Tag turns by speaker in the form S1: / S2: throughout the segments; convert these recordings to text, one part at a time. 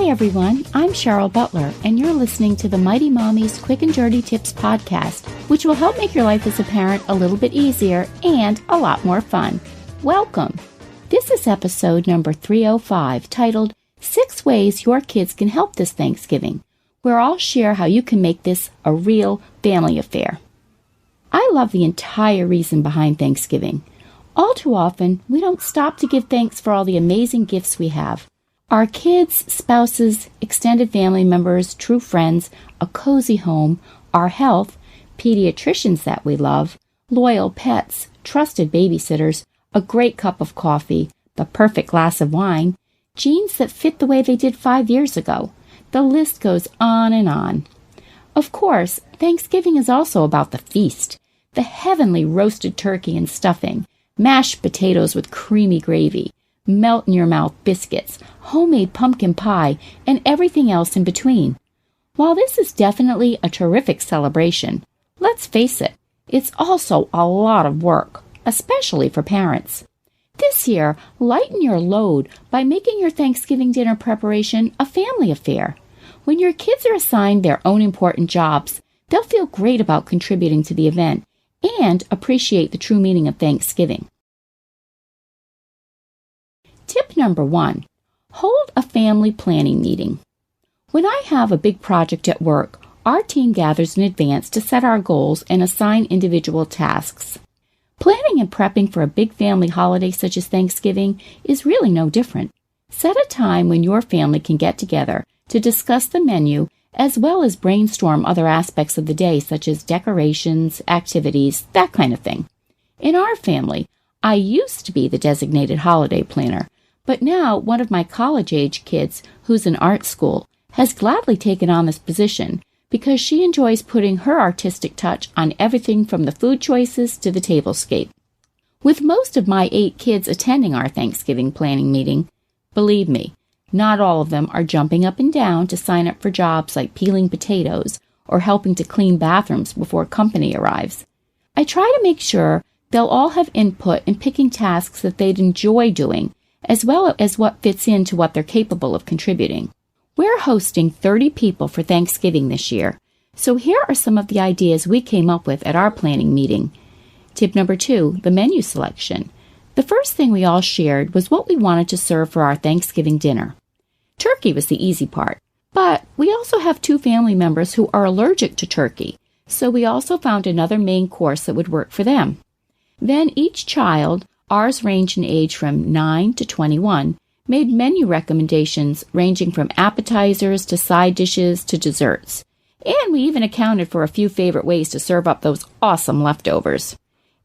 S1: Hi everyone, I'm Cheryl Butler, and you're listening to the Mighty Mommy's Quick and Dirty Tips podcast, which will help make your life as a parent a little bit easier and a lot more fun. Welcome! This is episode number 305, titled 6 Ways Your Kids Can Help This Thanksgiving, where I'll share how you can make this a real family affair. I love the entire reason behind Thanksgiving. All too often, we don't stop to give thanks for all the amazing gifts we have. Our kids, spouses, extended family members, true friends, a cozy home, our health, pediatricians that we love, loyal pets, trusted babysitters, a great cup of coffee, the perfect glass of wine, jeans that fit the way they did 5 years ago. The list goes on and on. Of course, Thanksgiving is also about the feast, the heavenly roasted turkey and stuffing, mashed potatoes with creamy gravy, melt-in-your-mouth biscuits, homemade pumpkin pie, and everything else in between. While this is definitely a terrific celebration, let's face it, it's also a lot of work, especially for parents. This year, lighten your load by making your Thanksgiving dinner preparation a family affair. When your kids are assigned their own important jobs, they'll feel great about contributing to the event and appreciate the true meaning of Thanksgiving. Tip number 1, hold a family planning meeting. When I have a big project at work, our team gathers in advance to set our goals and assign individual tasks. Planning and prepping for a big family holiday such as Thanksgiving is really no different. Set a time when your family can get together to discuss the menu as well as brainstorm other aspects of the day such as decorations, activities, that kind of thing. In our family, I used to be the designated holiday planner, but now one of my college-age kids, who's in art school, has gladly taken on this position because she enjoys putting her artistic touch on everything from the food choices to the tablescape. With most of my 8 kids attending our Thanksgiving planning meeting, believe me, not all of them are jumping up and down to sign up for jobs like peeling potatoes or helping to clean bathrooms before company arrives. I try to make sure they'll all have input in picking tasks that they'd enjoy doing, as well as what fits into what they're capable of contributing. We're hosting 30 people for Thanksgiving this year, so here are some of the ideas we came up with at our planning meeting. Tip number 2, the menu selection. The first thing we all shared was what we wanted to serve for our Thanksgiving dinner. Turkey was the easy part, but we also have 2 family members who are allergic to turkey, so we also found another main course that would work for them. Then each child, ours ranged in age from 9 to 21, made menu recommendations ranging from appetizers to side dishes to desserts. And we even accounted for a few favorite ways to serve up those awesome leftovers.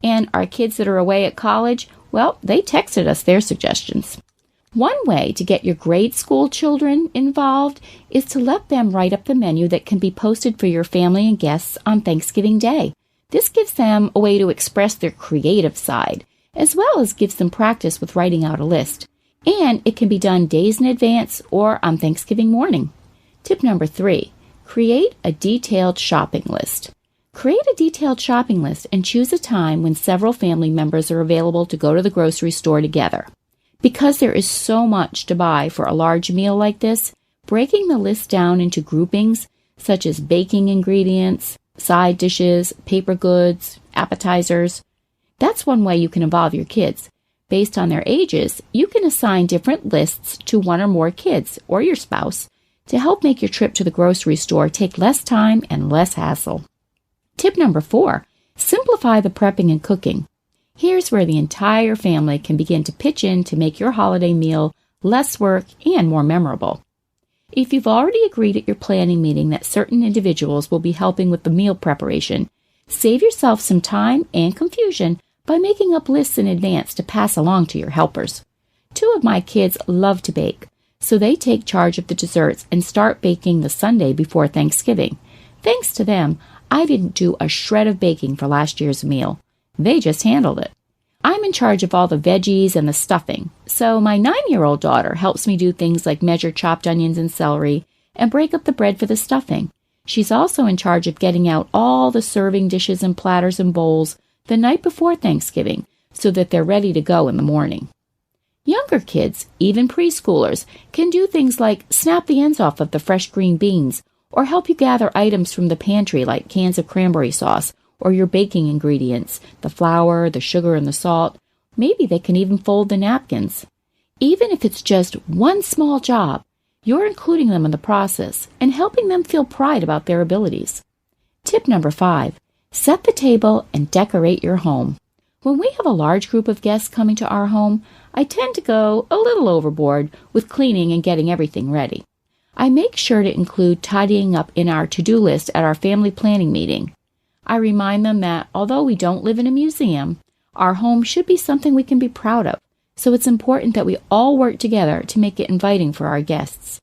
S1: And our kids that are away at college, well, they texted us their suggestions. One way to get your grade school children involved is to let them write up the menu that can be posted for your family and guests on Thanksgiving Day. This gives them a way to express their creative side, as well as gives them practice with writing out a list. And it can be done days in advance or on Thanksgiving morning. Tip number 3, create a detailed shopping list. Create a detailed shopping list and choose a time when several family members are available to go to the grocery store together. Because there is so much to buy for a large meal like this, breaking the list down into groupings such as baking ingredients, side dishes, paper goods, appetizers. That's one way you can involve your kids. Based on their ages, you can assign different lists to one or more kids or your spouse to help make your trip to the grocery store take less time and less hassle. Tip number 4, simplify the prepping and cooking. Here's where the entire family can begin to pitch in to make your holiday meal less work and more memorable. If you've already agreed at your planning meeting that certain individuals will be helping with the meal preparation, save yourself some time and confusion by making up lists in advance to pass along to your helpers. 2 of my kids love to bake, so they take charge of the desserts and start baking the Sunday before Thanksgiving. Thanks to them, I didn't do a shred of baking for last year's meal. They just handled it. I'm in charge of all the veggies and the stuffing, so my 9-year-old daughter helps me do things like measure chopped onions and celery and break up the bread for the stuffing. She's also in charge of getting out all the serving dishes and platters and bowls the night before Thanksgiving so that they're ready to go in the morning. Younger kids, even preschoolers, can do things like snap the ends off of the fresh green beans or help you gather items from the pantry like cans of cranberry sauce or your baking ingredients, the flour, the sugar, and the salt. Maybe they can even fold the napkins. Even if it's just one small job, you're including them in the process and helping them feel pride about their abilities. Tip number 5, set the table and decorate your home. When we have a large group of guests coming to our home, I tend to go a little overboard with cleaning and getting everything ready. I make sure to include tidying up in our to-do list at our family planning meeting. I remind them that although we don't live in a museum, our home should be something we can be proud of, so it's important that we all work together to make it inviting for our guests.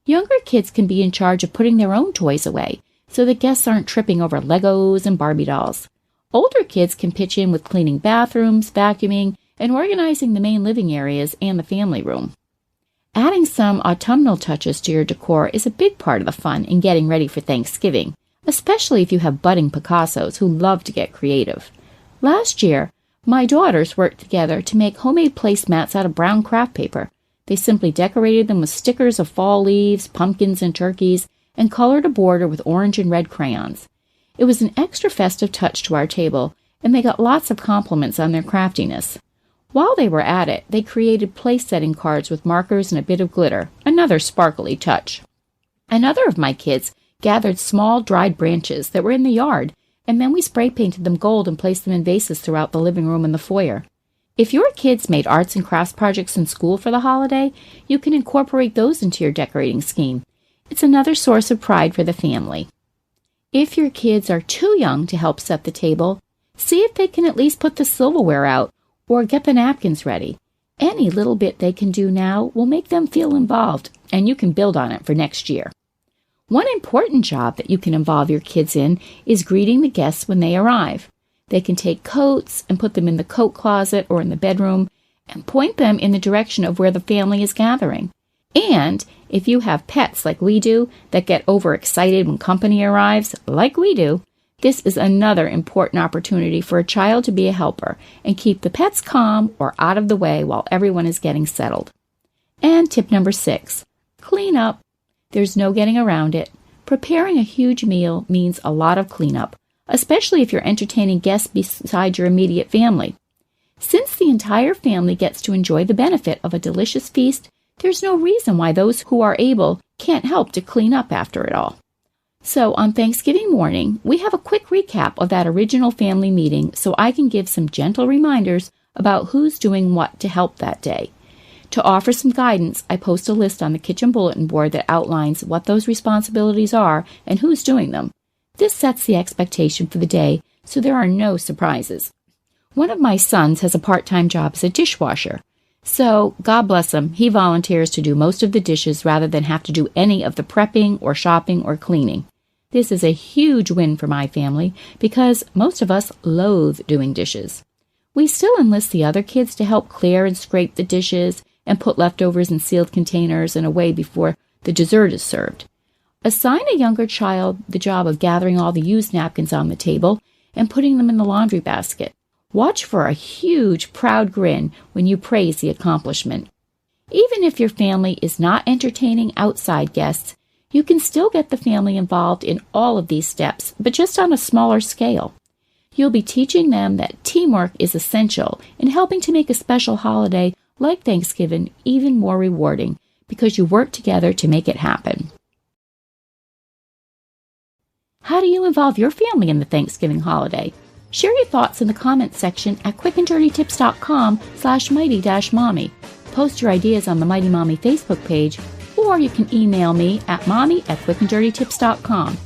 S1: Younger kids can be in charge of putting their own toys away, so the guests aren't tripping over Legos and Barbie dolls. Older kids can pitch in with cleaning bathrooms, vacuuming, and organizing the main living areas and the family room. Adding some autumnal touches to your decor is a big part of the fun in getting ready for Thanksgiving, especially if you have budding Picassos who love to get creative. Last year, my daughters worked together to make homemade placemats out of brown craft paper. They simply decorated them with stickers of fall leaves, pumpkins, and turkeys, and colored a border with orange and red crayons. It was an extra festive touch to our table, and they got lots of compliments on their craftiness. While they were at it, they created place-setting cards with markers and a bit of glitter, another sparkly touch. Another of my kids gathered small dried branches that were in the yard, and then we spray-painted them gold and placed them in vases throughout the living room and the foyer. If your kids made arts and crafts projects in school for the holiday, you can incorporate those into your decorating scheme. It's another source of pride for the family. If your kids are too young to help set the table, see if they can at least put the silverware out or get the napkins ready. Any little bit they can do now will make them feel involved, and you can build on it for next year. One important job that you can involve your kids in is greeting the guests when they arrive. They can take coats and put them in the coat closet or in the bedroom and point them in the direction of where the family is gathering. And if you have pets like we do that get overexcited when company arrives, like we do, this is another important opportunity for a child to be a helper and keep the pets calm or out of the way while everyone is getting settled. And tip number 6, clean up. There's no getting around it. Preparing a huge meal means a lot of cleanup, especially if you're entertaining guests beside your immediate family. Since the entire family gets to enjoy the benefit of a delicious feast, there's no reason why those who are able can't help to clean up after it all. So on Thanksgiving morning, we have a quick recap of that original family meeting so I can give some gentle reminders about who's doing what to help that day. To offer some guidance, I post a list on the kitchen bulletin board that outlines what those responsibilities are and who's doing them. This sets the expectation for the day so there are no surprises. One of my sons has a part-time job as a dishwasher. So, God bless him, he volunteers to do most of the dishes rather than have to do any of the prepping or shopping or cleaning. This is a huge win for my family because most of us loathe doing dishes. We still enlist the other kids to help clear and scrape the dishes and put leftovers in sealed containers and away before the dessert is served. Assign a younger child the job of gathering all the used napkins on the table and putting them in the laundry basket. Watch for a huge, proud grin when you praise the accomplishment. Even if your family is not entertaining outside guests, you can still get the family involved in all of these steps, but just on a smaller scale. You'll be teaching them that teamwork is essential in helping to make a special holiday like Thanksgiving even more rewarding because you work together to make it happen. How do you involve your family in the Thanksgiving holiday? Share your thoughts in the comments section at quickanddirtytips.com/mighty-mommy. Post your ideas on the Mighty Mommy Facebook page, or you can email me at mommy@quickanddirtytips.com.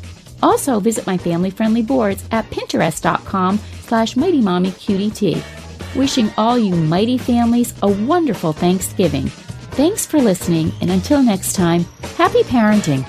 S1: Also, visit my family-friendly boards at pinterest.com/mightymommyqdt. Wishing all you mighty families a wonderful Thanksgiving. Thanks for listening, and until next time, happy parenting.